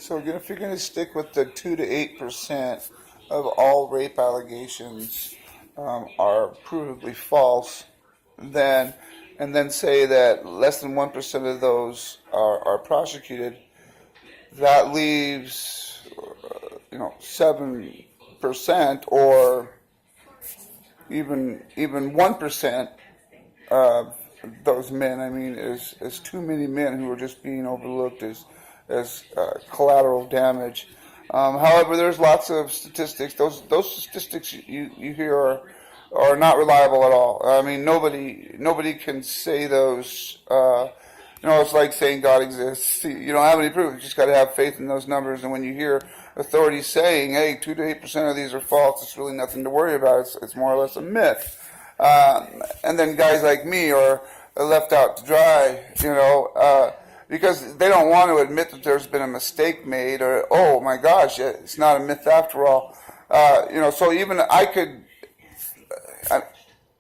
So again, if you're going to stick with the 2 to 8% of all rape allegations are provably false, then and then say that less than 1% of those are prosecuted, that leaves 7% or even 1% of those men. I mean, is too many men who are just being overlooked as collateral damage. However, there's lots of statistics. Those statistics you hear are not reliable at all. I mean, nobody can say those. It's like saying God exists. You don't have any proof. You just got to have faith in those numbers. And when you hear authorities saying, "Hey, 2 to 8% of these are false," it's really nothing to worry about. It's more or less a myth. And then guys like me are left out to dry. Because they don't want to admit that there's been a mistake made, or, oh my gosh, it's not a myth after all. So even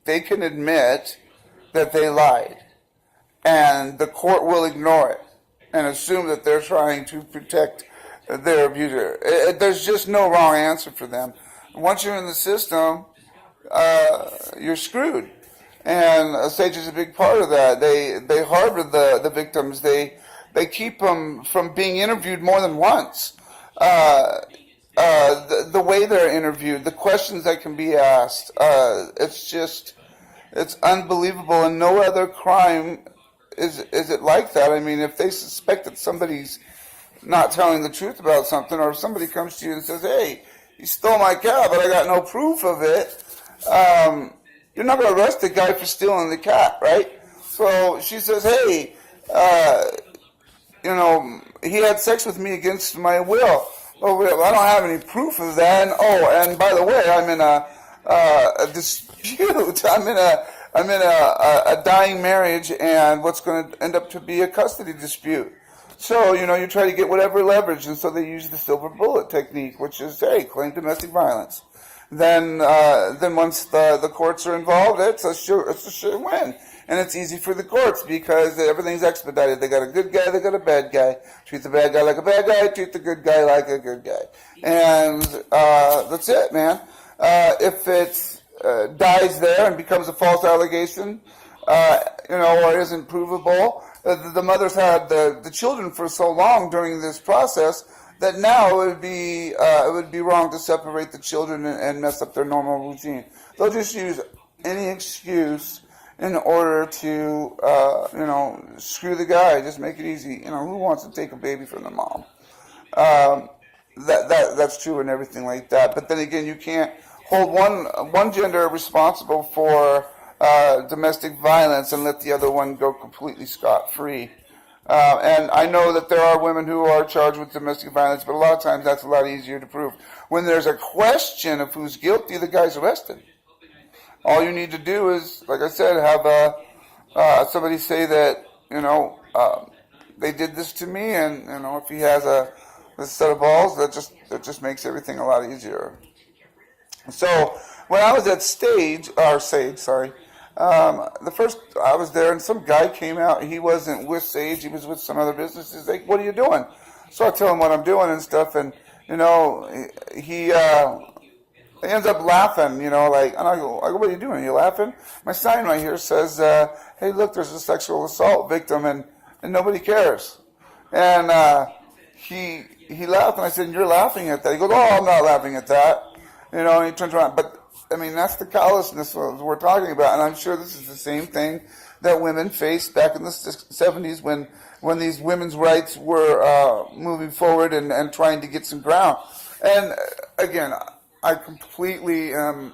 they can admit that they lied, and the court will ignore it and assume that they're trying to protect their abuser. There's just no wrong answer for them. Once you're in the system, you're screwed. And SAGE is a big part of that. They harbor the victims. They keep them from being interviewed more than once. The way they're interviewed, the questions that can be asked, it's unbelievable. And no other crime is it like that. I mean, if they suspect that somebody's not telling the truth about something, or if somebody comes to you and says, "Hey, you stole my cat, but I got no proof of it," you're not going to arrest the guy for stealing the cat, right? So she says, "Hey, he had sex with me against my will." Oh, well, I don't have any proof of that. And by the way, I'm in a dispute. I'm in a dying marriage, and what's going to end up to be a custody dispute. So, you try to get whatever leverage, and so they use the silver bullet technique, which is, hey, claim domestic violence. Then once the courts are involved, it's a sure win. And it's easy for the courts because everything's expedited. They got a good guy, they got a bad guy. Treat the bad guy like a bad guy, treat the good guy like a good guy. And that's it, man. If it dies there and becomes a false allegation, or isn't provable, the mother's had the children for so long during this process that now it would be wrong to separate the children and mess up their normal routine. They'll just use any excuse in order to screw the guy, just make it easy. Who wants to take a baby from the mom? That's true and everything like that. But then again, you can't hold one gender responsible for domestic violence and let the other one go completely scot-free. And I know that there are women who are charged with domestic violence, but a lot of times that's a lot easier to prove. When there's a question of who's guilty, the guy's arrested. All you need to do is, like I said, have somebody say that, they did this to me, and, if he has a set of balls, that just makes everything a lot easier. So, when I was at SAGE, the first I was there, and some guy came out. He wasn't with SAGE; he was with some other businesses. He's like, "What are you doing?" So I tell him what I'm doing and stuff, and he ends up laughing. And I go, "What are you doing? Are you laughing?" My sign right here says, "Hey, look, there's a sexual assault victim, and nobody cares." And he laughed, and I said, "You're laughing at that?" He goes, "Oh, I'm not laughing at that." And he turns around, but. I mean, that's the callousness we're talking about, and I'm sure this is the same thing that women faced back in the 70s when these women's rights were moving forward and trying to get some ground. And again, I completely am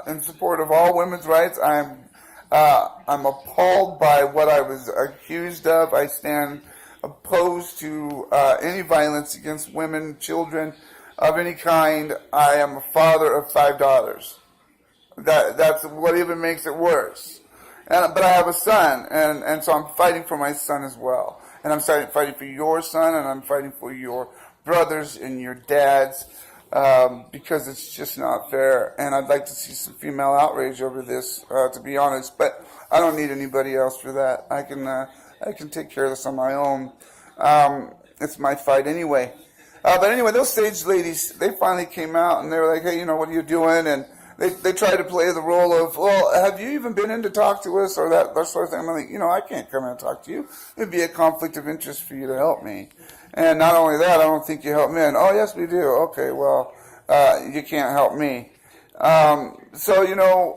in support of all women's rights. I'm appalled by what I was accused of. I stand opposed to any violence against women, children of any kind. I am a father of 5 daughters. That's what even makes it worse. But I have a son, and so I'm fighting for my son as well. And I'm fighting for your son, and I'm fighting for your brothers and your dads, because it's just not fair. And I'd like to see some female outrage over this, to be honest. But I don't need anybody else for that. I can take care of this on my own. It's my fight anyway. But anyway, those stage ladies, they finally came out and they were like, hey, what are you doing? And they tried to play the role of, well, have you even been in to talk to us or that sort of thing? I'm like, I can't come in and talk to you. It'd be a conflict of interest for you to help me. And not only that, I don't think you help me. And, oh, yes, we do. Okay, well, you can't help me. So,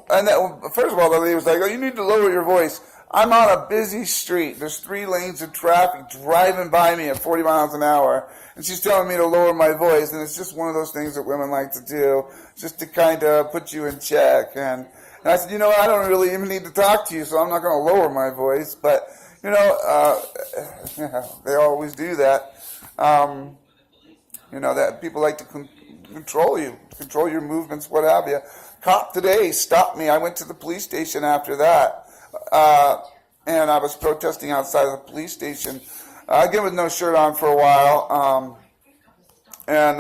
and that, first of all, the lady was like, oh, you need to lower your voice. I'm on a busy street. There's 3 lanes of traffic driving by me at 40 miles an hour. And she's telling me to lower my voice. And it's just one of those things that women like to do, just to kind of put you in check. And I said, I don't really even need to talk to you, so I'm not going to lower my voice. But, they always do that. That people like to control you, control your movements, what have you. Cop today stopped me. I went to the police station after that. And I was protesting outside of the police station. Again, with no shirt on for a while. And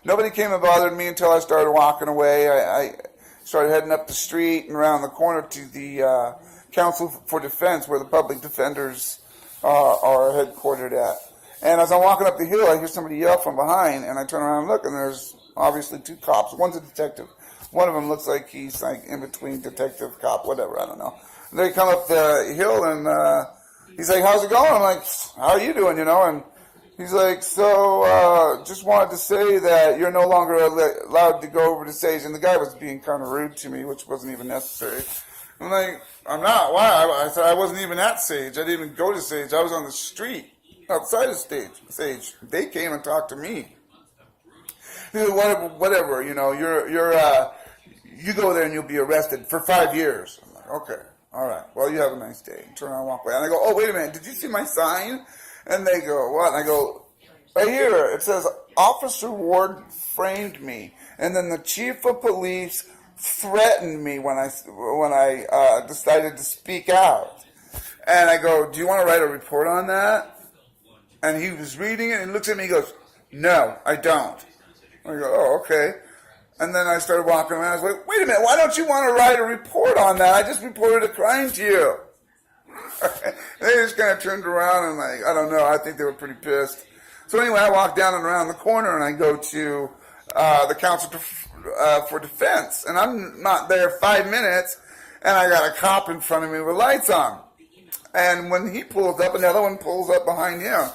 nobody came and bothered me until I started walking away. I started heading up the street and around the corner to the Council for Defense, where the public defenders are headquartered at. And as I'm walking up the hill, I hear somebody yell from behind, and I turn around and look, and there's obviously 2 cops. One's a detective. One of them looks like he's like in between detective, cop, whatever, I don't know. And they come up the hill, and he's like, how's it going? I'm like, how are you doing, And he's like, so just wanted to say that you're no longer allowed to go over to stage. And the guy was being kind of rude to me, which wasn't even necessary. I'm like, I'm not. Why? I said I wasn't even at stage. I didn't even go to stage. I was on the street outside of stage. They came and talked to me. He said, whatever, you go there and you'll be arrested for 5 years. I'm like, okay, all right. Well, you have a nice day. Turn around and walk away. And I go, oh, wait a minute. Did you see my sign? And they go, what? And I go, right here. It says, Officer Ward framed me. And then the chief of police threatened me when I decided to speak out. And I go, do you want to write a report on that? And he was reading it and looks at me and goes, no, I don't. I go, oh, okay. And then I started walking around. I was like, wait a minute, why don't you want to write a report on that? I just reported a crime to you. They just kind of turned around and like, I don't know, I think they were pretty pissed. So anyway, I walk down and around the corner and I go to the Council for Defense. And I'm not there 5 minutes and I got a cop in front of me with lights on. And when he pulls up, another one pulls up behind him.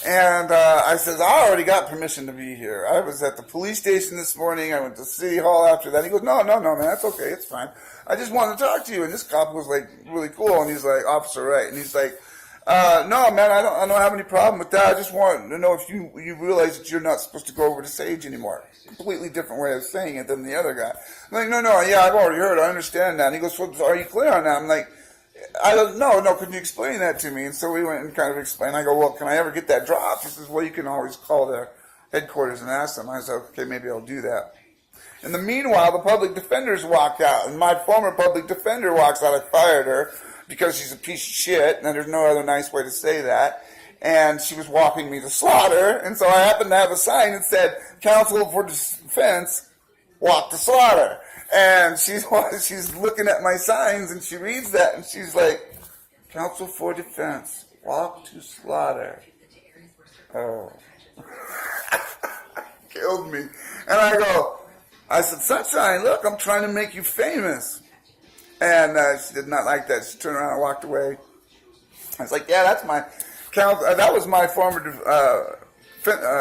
And I says, I already got permission to be here. I was at the police station this morning. I went to City Hall after that. He goes, no, man, that's okay. It's fine. I just wanted to talk to you. And this cop was like really cool. And he's like, Officer Wright. And he's like, no, man, I don't have any problem with that. I just want to know if you realize that you're not supposed to go over to Sage anymore. Completely different way of saying it than the other guy. I'm like, no, yeah, I've already heard. I understand that. And he goes, well, are you clear on that? I'm like, I don't know. No, could you explain that to me? And so we went and kind of explained. I go, well, can I ever get that dropped? He says, well, you can always call their headquarters and ask them. I said, okay, maybe I'll do that. In the meanwhile, the public defenders walk out, and my former public defender walks out. I fired her because she's a piece of shit, and there's no other nice way to say that. And she was walking me to slaughter, and so I happened to have a sign that said, Counsel for Defense, walk to slaughter. And she's looking at my signs, and she reads that, and she's like, Counsel for Defense, walk to slaughter. Oh. Killed me. And I said, Sunshine, look, I'm trying to make you famous. And she did not like that. She turned around and walked away. I was like, yeah, that's my that was my former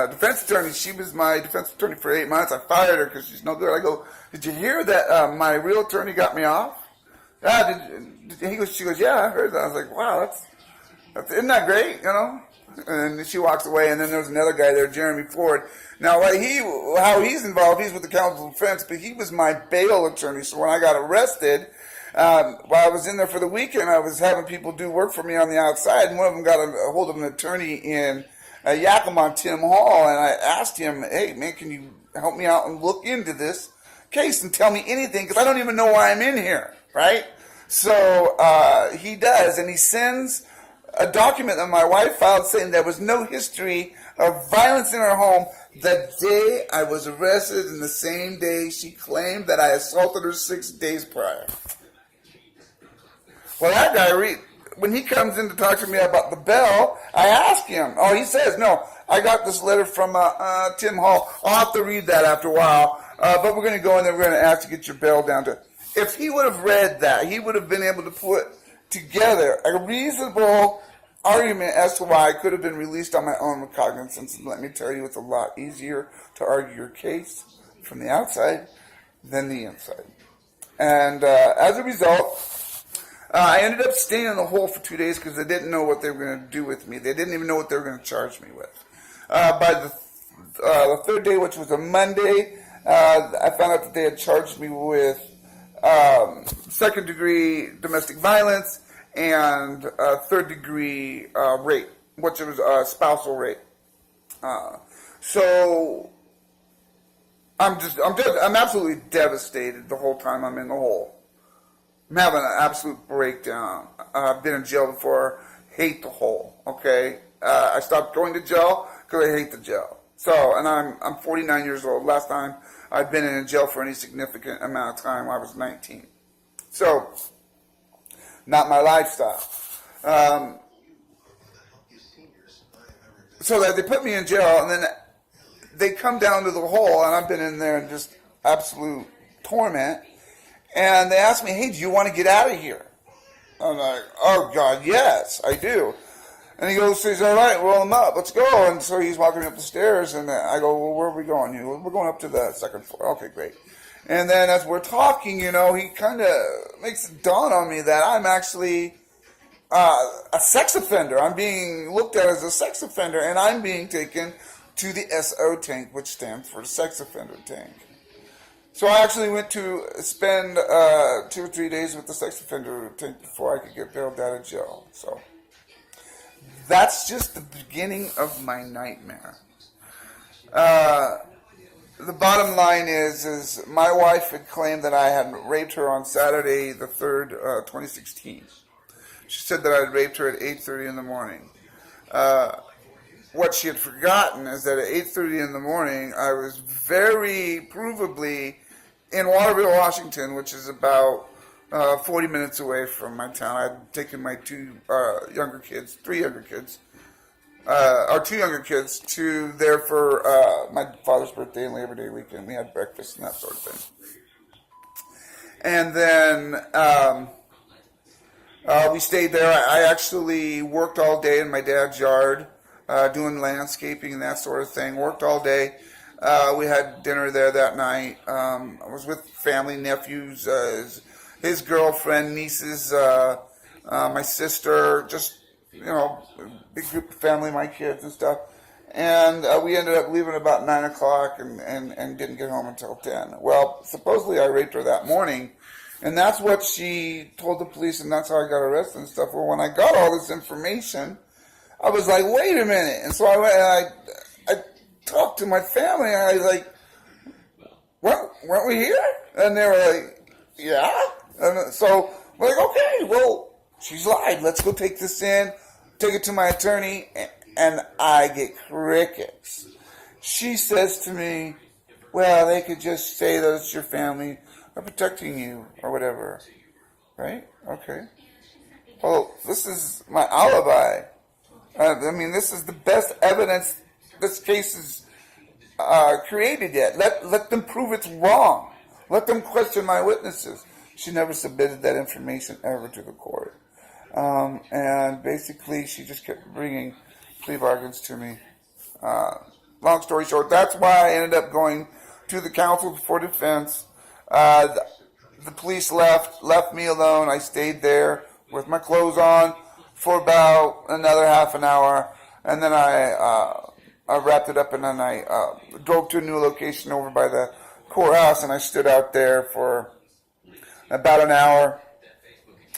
defense attorney. She was my defense attorney for 8 months. I fired her because she's no good. I go, did you hear that my real attorney got me off? Yeah, she goes, yeah, I heard that. I was like, wow, isn't that great, And then she walks away, and then there's another guy there, Jeremy Ford. Now, how he's involved, he's with the Council of Defense, but he was my bail attorney. So when I got arrested, while I was in there for the weekend, I was having people do work for me on the outside, and one of them got a hold of an attorney in Yakima, Tim Hall, and I asked him, hey, man, can you help me out and look into this case and tell me anything, because I don't even know why I'm in here, right? So he does, and he sends a document that my wife filed saying there was no history of violence in her home the day I was arrested, and the same day she claimed that I assaulted her 6 days prior. Well, that guy when he comes in to talk to me about the bail, I ask him. Oh, he says, no, I got this letter from Tim Hall. I'll have to read that after a while. But we're going to go in there. We're going to ask to get your bail down to. If he would have read that, he would have been able to put together a reasonable argument as to why I could have been released on my own recognizance. And let me tell you, it's a lot easier to argue your case from the outside than the inside. And as a result, I ended up staying in the hole for 2 days because they didn't know what they were going to do with me. They didn't even know what they were going to charge me with. By the third day, which was a Monday, I found out that they had charged me with second-degree domestic violence and third-degree rape, which was spousal rape. So I'm absolutely devastated the whole time I'm in the hole. I'm having an absolute breakdown. I've been in jail before. Hate the hole. Okay, I stopped going to jail because I hate the jail. So, and I'm 49 years old. Last time I'd been in jail for any significant amount of time, I was 19. So, not my lifestyle. So that they put me in jail, and then they come down to the hole, and I've been in there in just absolute torment. And they ask me, hey, do you want to get out of here? I'm like, oh, God, yes, I do. And he goes, he's all right, roll him up, let's go. And so he's walking me up the stairs, and I go, well, where are we going? He goes, we're going up to the second floor. Okay, great. And then as we're talking, he kind of makes it dawn on me that I'm actually a sex offender. I'm being looked at as a sex offender, and I'm being taken to the SO tank, which stands for the sex offender tank. So I actually went to spend 2 or 3 days with the sex offender tank before I could get bailed out of jail. So that's just the beginning of my nightmare. The bottom line is my wife had claimed that I had raped her on Saturday the 3rd, 2016. She said that I had raped her at 8:30 in the morning. What she had forgotten is that at 8:30 in the morning, I was very provably in Waterville, Washington, which is about 40 minutes away from my town. I had taken my three younger kids, to there for my father's birthday and Labor Day weekend. We had breakfast and that sort of thing. And then we stayed there. I actually worked all day in my dad's yard, doing landscaping and that sort of thing. Worked all day. We had dinner there that night. I was with family, nephews, his girlfriend, nieces, my sister, just, big group of family, my kids and stuff. And we ended up leaving about 9 o'clock and didn't get home until 10. Well, supposedly I raped her that morning. And that's what she told the police, and that's how I got arrested and stuff. Well, when I got all this information, I was like, wait a minute. And so I went and I talked to my family, and I was like, weren't we here? And they were like, yeah. And so we're like, okay, well, she's lied. Let's go take this in, take it to my attorney, and I get crickets. She says to me, well, they could just say that it's your family are protecting you or whatever. Right? Okay. Well, this is my alibi. This is the best evidence this case is created yet. Let them prove it's wrong. Let them question my witnesses. She never submitted that information ever to the court. And basically, she just kept bringing plea bargains to me. Long story short, that's why I ended up going to the counsel for defense. The police left me alone. I stayed there with my clothes on for about another half an hour, and then I wrapped it up, and then I drove to a new location over by the courthouse, and I stood out there for about an hour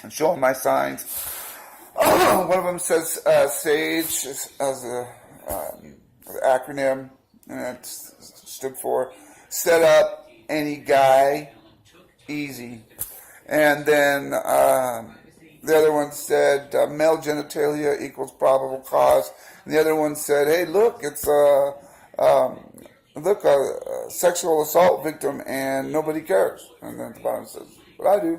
and showing my signs. One of them says SAGE as a acronym, and it stood for Set Up Any Guy Easy. And then the other one said male genitalia equals probable cause. And the other one said, hey, look, it's a sexual assault victim and nobody cares. And then the bottom says, but I do.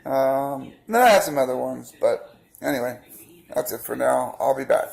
Then I had some other ones, but Anyway, that's it for now. I'll be back.